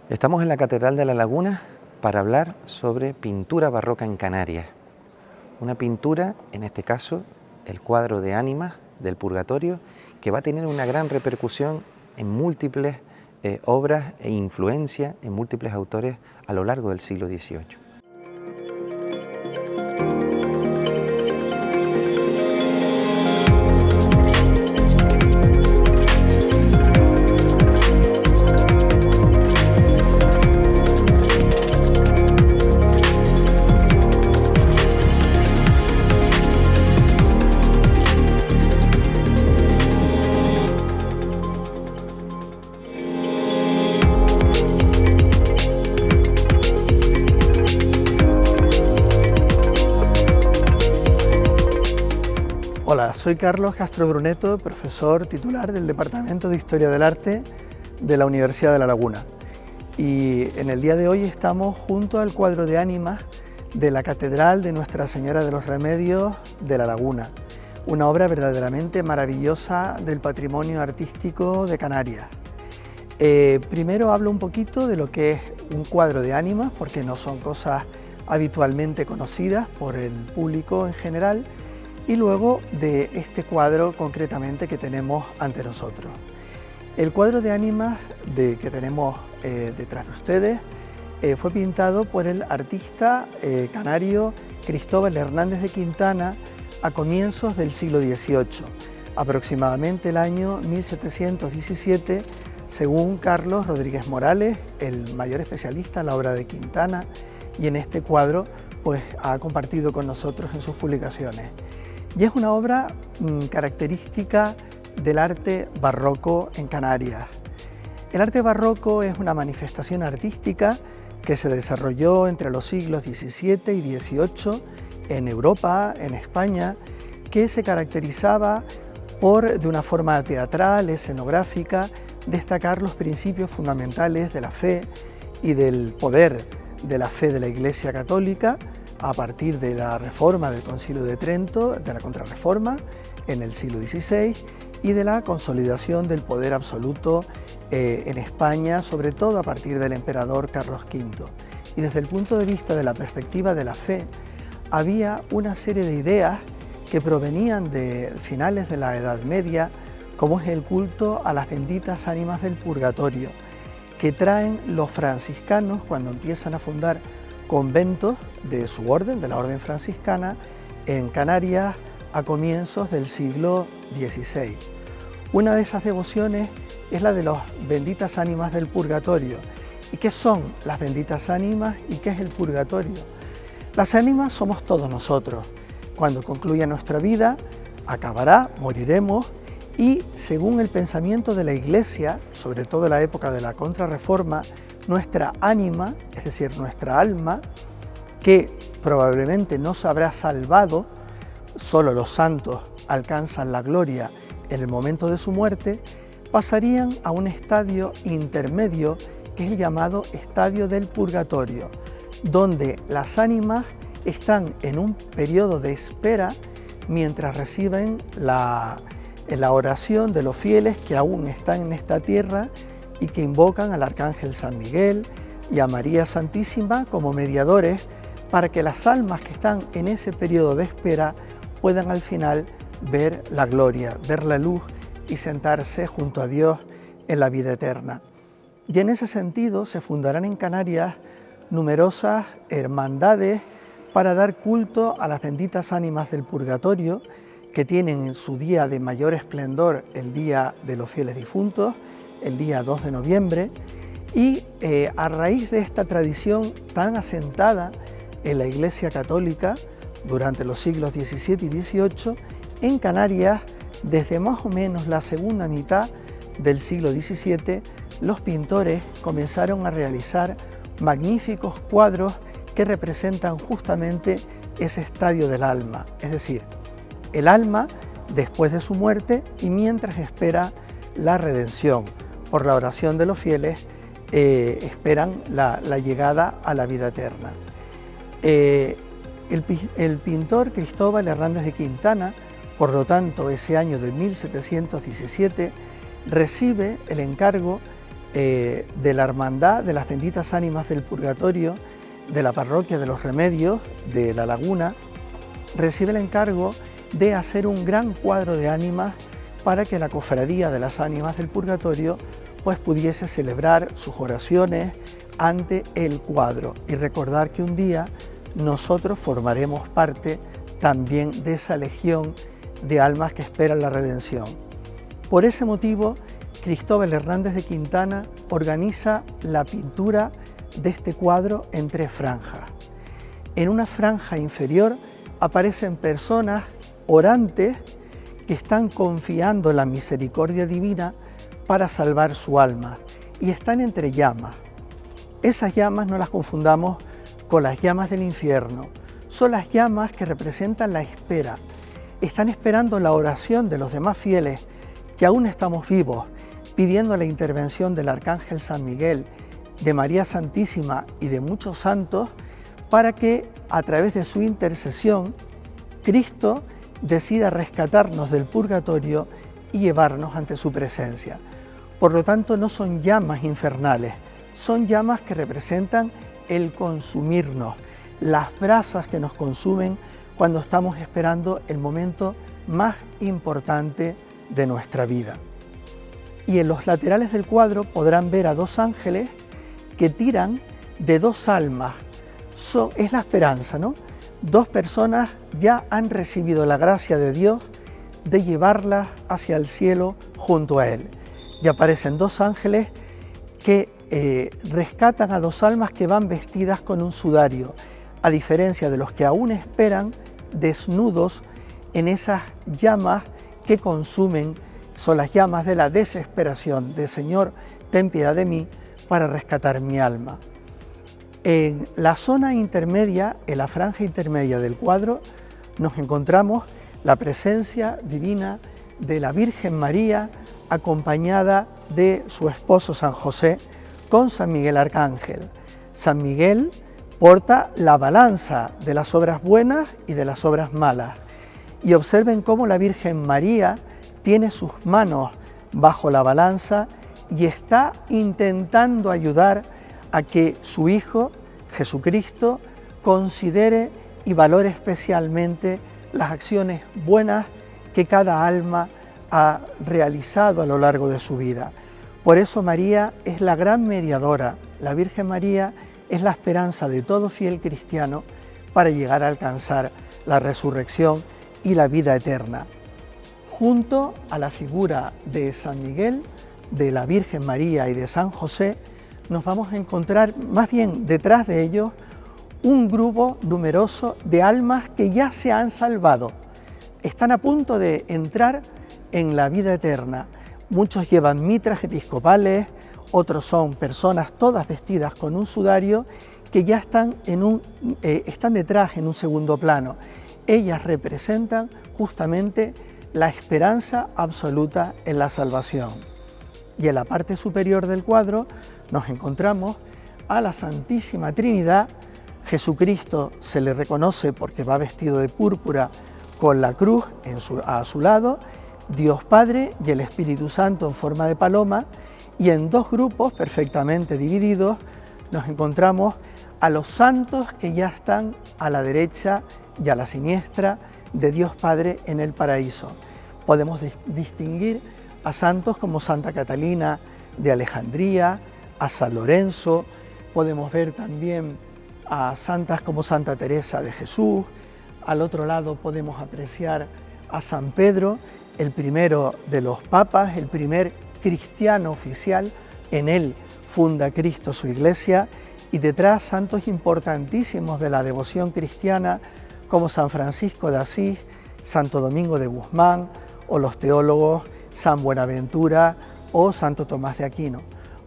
Estamos en la Catedral de La Laguna para hablar sobre pintura barroca en Canarias. Una pintura, en este caso, el cuadro de Ánimas del Purgatorio, que va a tener una gran repercusión en múltiples obras e influencia en múltiples autores a lo largo del siglo XVIII. Hola, soy Carlos Castro Bruneto, profesor titular del Departamento de Historia del Arte de la Universidad de La Laguna. Y en el día de hoy estamos junto al cuadro de Ánimas de la Catedral de Nuestra Señora de los Remedios de La Laguna, una obra verdaderamente maravillosa del patrimonio artístico de Canarias. Primero hablo un poquito de lo que es un cuadro de Ánimas, porque no son cosas habitualmente conocidas por el público en general, y luego de este cuadro concretamente que tenemos ante nosotros. El cuadro de Ánimas que tenemos detrás de ustedes fue pintado por el artista canario Cristóbal Hernández de Quintana a comienzos del siglo XVIII, aproximadamente el año 1717, según Carlos Rodríguez Morales, el mayor especialista en la obra de Quintana, y en este cuadro pues ha compartido con nosotros en sus publicaciones. Y es una obra característica del arte barroco en Canarias. El arte barroco es una manifestación artística que se desarrolló entre los siglos XVII y XVIII en Europa, en España, que se caracterizaba por, de una forma teatral, escenográfica, destacar los principios fundamentales de la fe y del poder de la fe de la Iglesia Católica, a partir de la reforma del Concilio de Trento, de la Contrarreforma en el siglo XVI, y de la consolidación del poder absoluto en España, sobre todo a partir del emperador Carlos V. Y desde el punto de vista de la perspectiva de la fe, había una serie de ideas que provenían de finales de la Edad Media, como es el culto a las benditas ánimas del purgatorio, que traen los franciscanos cuando empiezan a fundar conventos de su orden, de la orden franciscana, en Canarias a comienzos del siglo XVI. Una de esas devociones es la de las benditas ánimas del purgatorio. ¿Y qué son las benditas ánimas y qué es el purgatorio? Las ánimas somos todos nosotros. Cuando concluya nuestra vida, acabará, moriremos, y según el pensamiento de la Iglesia, sobre todo en la época de la Contrarreforma, nuestra ánima, es decir, nuestra alma, que probablemente no se habrá salvado, solo los santos alcanzan la gloria en el momento de su muerte, pasarían a un estadio intermedio que es el llamado estadio del purgatorio, donde las ánimas están en un periodo de espera mientras reciben la oración de los fieles que aún están en esta tierra y que invocan al Arcángel San Miguel y a María Santísima como mediadores para que las almas que están en ese periodo de espera puedan al final ver la gloria, ver la luz y sentarse junto a Dios en la vida eterna. Y en ese sentido se fundarán en Canarias numerosas hermandades para dar culto a las benditas ánimas del purgatorio, que tienen en su día de mayor esplendor el Día de los Fieles Difuntos, el día 2 de noviembre, y a raíz de esta tradición tan asentada en la Iglesia Católica durante los siglos XVII y XVIII, en Canarias, desde más o menos la segunda mitad del siglo XVII, los pintores comenzaron a realizar magníficos cuadros que representan justamente ese estadio del alma, es decir, el alma después de su muerte y mientras espera la redención. Por la oración de los fieles, esperan la llegada a la vida eterna. El pintor Cristóbal Hernández de Quintana, por lo tanto, ese año de 1717, recibe el encargo de la Hermandad de las Benditas Ánimas del Purgatorio de la Parroquia de los Remedios de La Laguna, recibe el encargo de hacer un gran cuadro de ánimas para que la Cofradía de las Ánimas del Purgatorio pues pudiese celebrar sus oraciones ante el cuadro y recordar que un día nosotros formaremos parte también de esa legión de almas que esperan la redención. Por ese motivo, Cristóbal Hernández de Quintana organiza la pintura de este cuadro en 3 franjas. En una franja inferior aparecen personas orantes que están confiando en la misericordia divina para salvar su alma y están entre llamas. Esas llamas no las confundamos con las llamas del infierno, son las llamas que representan la espera. Están esperando la oración de los demás fieles que aún estamos vivos, pidiendo la intervención del Arcángel San Miguel, de María Santísima y de muchos santos, para que a través de su intercesión, Cristo decida rescatarnos del purgatorio y llevarnos ante su presencia. Por lo tanto, no son llamas infernales, son llamas que representan el consumirnos, las brasas que nos consumen cuando estamos esperando el momento más importante de nuestra vida. Y en los laterales del cuadro podrán ver a 2 ángeles que tiran de 2 almas. Es la esperanza, ¿no? 2 personas ya han recibido la gracia de Dios de llevarlas hacia el cielo junto a Él. Y aparecen 2 ángeles que rescatan a 2 almas que van vestidas con un sudario, a diferencia de los que aún esperan desnudos en esas llamas que consumen, son las llamas de la desesperación, de Señor, ten piedad de mí para rescatar mi alma. En la zona intermedia, en la franja intermedia del cuadro, nos encontramos la presencia divina de la Virgen María, acompañada de su esposo San José, con San Miguel Arcángel. San Miguel porta la balanza de las obras buenas y de las obras malas. Y observen cómo la Virgen María tiene sus manos bajo la balanza y está intentando ayudar a que su Hijo, Jesucristo, considere y valore especialmente las acciones buenas que cada alma ha realizado a lo largo de su vida. Por eso María es la gran mediadora, la Virgen María es la esperanza de todo fiel cristiano para llegar a alcanzar la resurrección y la vida eterna. Junto a la figura de San Miguel, de la Virgen María y de San José, nos vamos a encontrar, más bien detrás de ellos, un grupo numeroso de almas que ya se han salvado. Están a punto de entrar en la vida eterna. Muchos llevan mitras episcopales, otros son personas todas vestidas con un sudario que ya están detrás en un segundo plano. Ellas representan justamente la esperanza absoluta en la salvación. Y en la parte superior del cuadro nos encontramos a la Santísima Trinidad. Jesucristo se le reconoce porque va vestido de púrpura con la cruz a su lado, Dios Padre y el Espíritu Santo en forma de paloma, y en 2 grupos perfectamente divididos nos encontramos a los santos que ya están a la derecha y a la siniestra de Dios Padre en el paraíso. Podemos distinguir a santos como Santa Catalina de Alejandría, a San Lorenzo, podemos ver también a santas como Santa Teresa de Jesús. Al otro lado podemos apreciar a San Pedro, el primero de los papas, el primer cristiano oficial. En él funda Cristo su iglesia, y detrás santos importantísimos de la devoción cristiana como San Francisco de Asís, Santo Domingo de Guzmán, o los teólogos San Buenaventura o Santo Tomás de Aquino.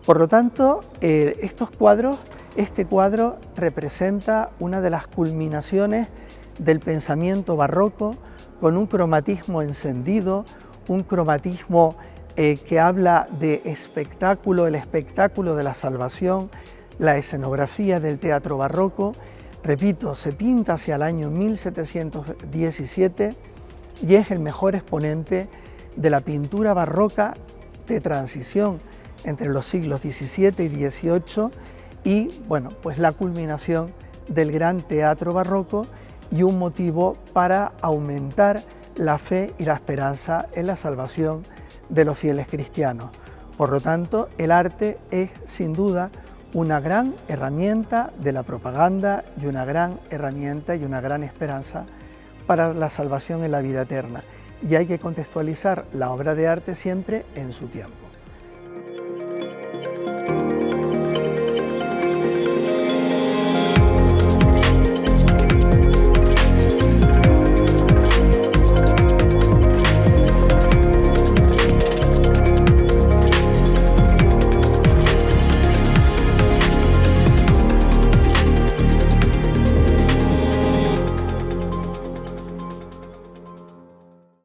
Por lo tanto, este cuadro representa una de las culminaciones del pensamiento barroco, con un cromatismo encendido, un cromatismo que habla de espectáculo, el espectáculo de la salvación, la escenografía del teatro barroco. Repito, se pinta hacia el año 1717 y es el mejor exponente de la pintura barroca de transición entre los siglos XVII y XVIII y, bueno, pues la culminación del gran teatro barroco y un motivo para aumentar la fe y la esperanza en la salvación de los fieles cristianos. Por lo tanto, el arte es sin duda una gran herramienta de la propaganda y una gran herramienta y una gran esperanza para la salvación en la vida eterna. Y hay que contextualizar la obra de arte siempre en su tiempo.